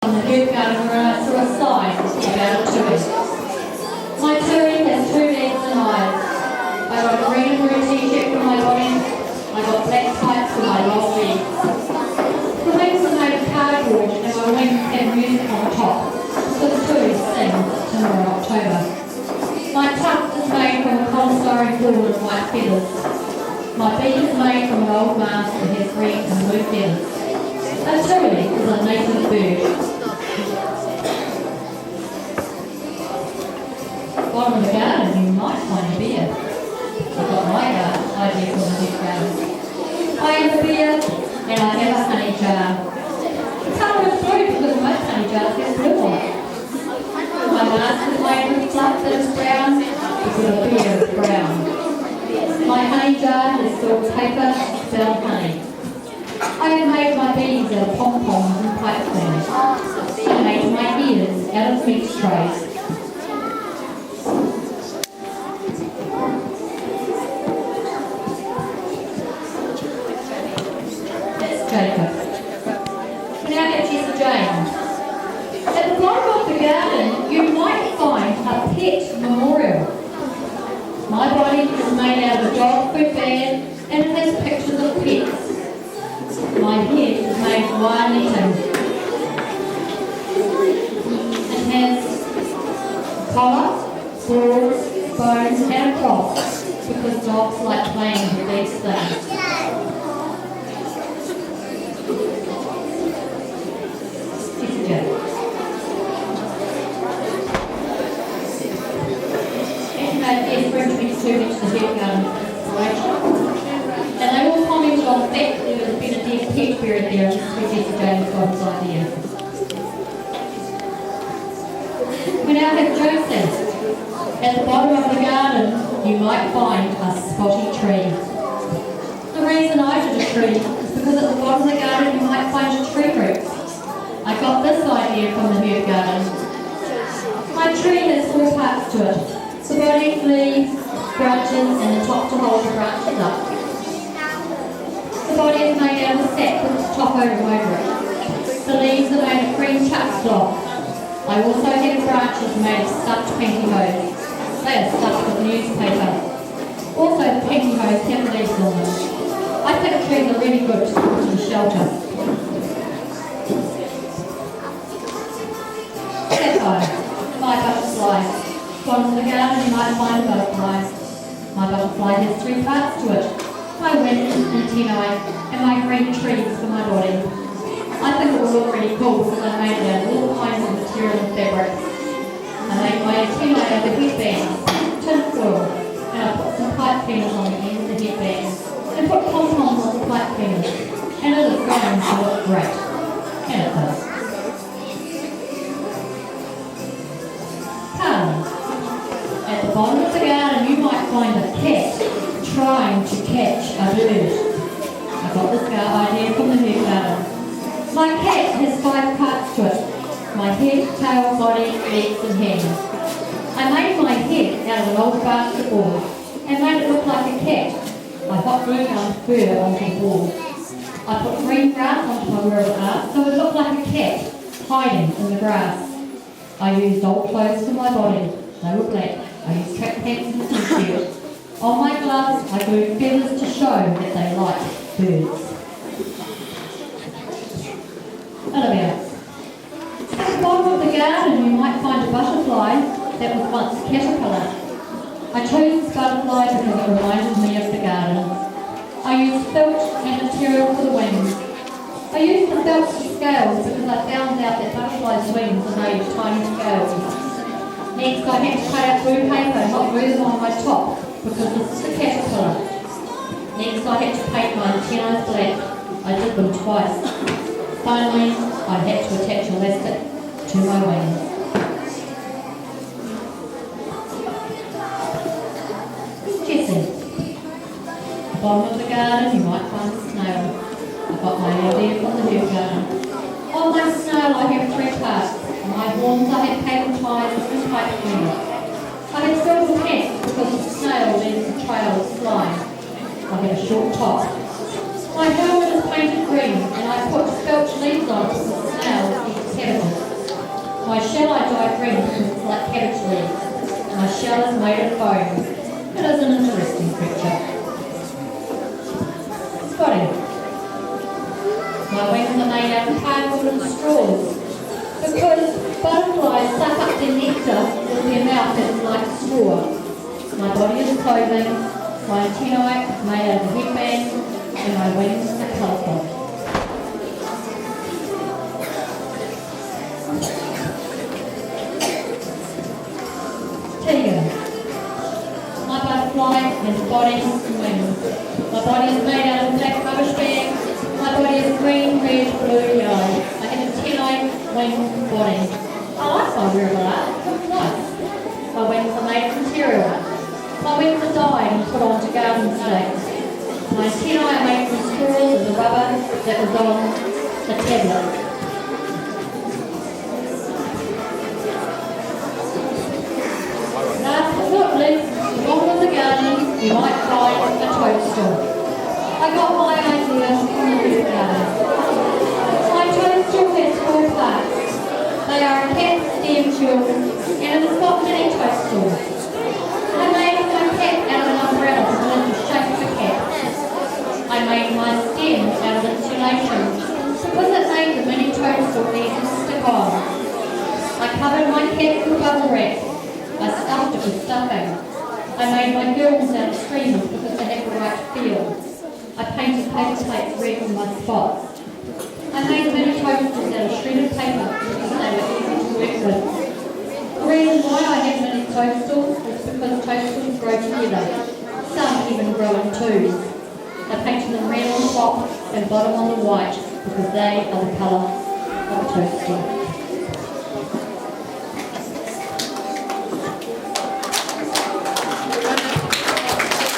from the herb garden where I saw a sign about a tui. My tui has 2 legs and eyes. I got a green and blue t-shirt for my body. I got black tights for my long legs. The wings are made of cardboard and my wings have music on top. So the tui sings September and October. My tuft is made from a polystyrene board of white feathers. My beak is made from an old mast that has green and blue feathers. A tui is a native bird. Bottom of the garden, you might find a beer. I've got my idea for the next garden. I am a beer and I have a honey jar. The colour is blue because most honey jars have blue on it. My mask is made with fluff that is brown because a beer is brown. My honey jar is filled with paper, spelled honey. I have made my beads out of pom-poms and pipe cleaners. I made my ears out of meat trays. That's Jacob. Now get Jesse James. At the bottom of the garden, you might find a pet memorial. My body is made out of a dog food bag and it has pictures of pets. My head is made of wire netting. It has collar, balls, bones and a cross because dogs like playing with these things. Too much the herb garden inspiration. And they all commented on the fact that there was a bit of dead pet buried there, and Professor James Bond's idea. We now have Joseph. At the bottom of the garden, you might find a spotty tree. The reason I did a tree is because at the bottom of the garden, you might find a tree root. I got this idea from the herb garden. My tree has 4 parts to it. The body, leaves, branches and the top to hold the branches up. The body is made out of a sack with the top over it. The leaves are made of green chuck cloth. I also have branches made of stuffed pantyhose. They are stuffed with newspaper. Also the pantyhose have leaves on them. I think trees are really good to put in shelter. Sapphire, my butterfly. Bottom of the garden you might find a butterfly. My butterfly has 3 parts to it. My wings, antennae, and my green trees for my body. I think it will look really cool because I made it out of all kinds of material and fabrics. I made my antennae out of headbands, tin foil, and I put some pipe cleaners on the ends of the headbands, and put pom-poms on the pipe cleaners. And it is going to look great. And it does. At the bottom of the garden you might find a cat trying to catch a bird. I got this idea from the herb garden. My cat has 5 parts to it. My head, tail, body, legs and hands. I made my head out of an old basketball and made it look like a cat. I hot glued my fur onto the ball. I put green grass onto my wearable art so it looked like a cat hiding in the grass. I used old clothes for my body. They were black. I used track pants and a t-shirt. On my gloves, I glued feathers to show that they like birds. Olivia. At the bottom of the garden, you might find a butterfly that was once a caterpillar. I chose this butterfly because it reminded me of the garden. I used felt and material for the wings. I used the felt scales because I found out that butterflies' wings are made of tiny scales. Next, I had to cut out blue paper and hot glue them on my top because this is a caterpillar. Next, I had to paint my antennae black. I did them twice. Finally, I had to attach elastic to my wings. Jessie. At the bottom of the garden, you might find a snail. I got my idea from the herb garden. On my snail, I have 3 parts. On my horns, I have paper ties and pipe cleaner. I have silver pants because the snail leaves a trail of slime. I have a short top. My helmet is painted green and I put spelt leaves on it because the snail eats caterpillars. My shell I dyed green because it's like cabbage leaves. My shell is made of foam. It is an interesting picture. Spotting. My wings are made out of cardboard and straws because butterflies suck up their nectar with their mouth that is like a straw. My body is clothing, my antennae is made out of headbands, and my wings are colourful. Tegan. My butterfly has body and wings. My body is made out of black rubbish bags. My body is green, red, blue, yellow. I have antennae, wings, body. I like my wearable art. It's nice. My wings are made of material. My wings are dyed and put onto garden stakes. My antennae are made from straws and the rubber that was on the tablet. Last but not least, at the bottom of the garden, you might find a toadstool. I got my idea from the roof garden. My toadstool has 4 parts. They are a cat, stem, jewel, and it has got many toadstools. I made my cat out of an umbrella to live the shape of a cat. I made my stem out of insulation because it made the mini toadstool easy to stick on. I covered my cat with bubble wrap. I stuffed it with stuffing. I made my gills out of streamers because they have the right feel. I painted paper plates red on my spots. I made mini toasters out of shredded paper because they were easy to work with. The reason why I have mini toadstools is because toadstools grow together. Some even grow in twos. I painted them red on the top and bottom on the white because they are the colour of a toadstool.